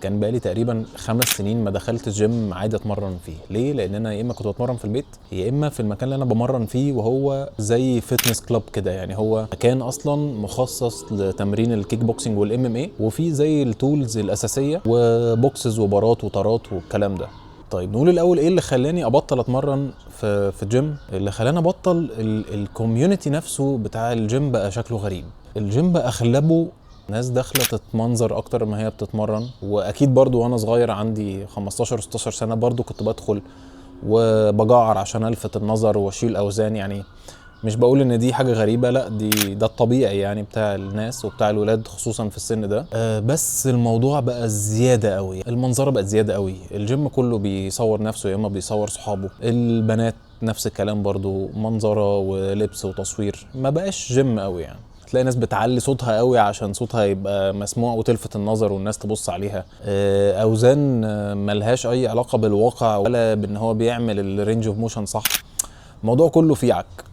كان بقالي تقريبا 5 سنين ما دخلت الجيم عادي اتمرن فيه. ليه؟ لان انا يا اما كنت بتمرن في البيت يا اما في المكان اللي انا بمرن فيه، وهو زي فيتنس كلاب كده. يعني هو مكان اصلا مخصص لتمرين الكيك بوكسنج والام ام اي، وفي زي التولز الاساسيه وبوكسز وبارات وطارات والكلام ده. طيب نقول الاول ايه اللي خلاني ابطل اتمرن في الجيم. اللي خلاني ابطل الكوميونتي نفسه بتاع الجيم بقى شكله غريب. الجيم بقى اغلبه ناس داخله تتمنظر اكتر ما هي بتتمرن. واكيد برضو وانا صغير عندي 15 16 سنه برضو كنت بدخل وبجعر عشان الفت النظر واشيل اوزان. يعني مش بقول ان دي حاجه غريبه، لا ده الطبيعي يعني بتاع الناس وبتاع الولاد خصوصا في السن ده. بس الموضوع بقى زياده قوي، المنظره بقت زياده قوي. الجيم كله بيصور نفسه يا اما بيصور صحابه، البنات نفس الكلام برضو، منظره ولبس وتصوير. ما بقاش جيم قوي يعني. تلاقي ناس بتعلي صوتها قوي عشان صوتها يبقى مسموع وتلفت النظر والناس تبص عليها. اوزان ملهاش اي علاقه بالواقع ولا بان هو بيعمل الرينج اوف موشن صح. الموضوع كله فيه عك.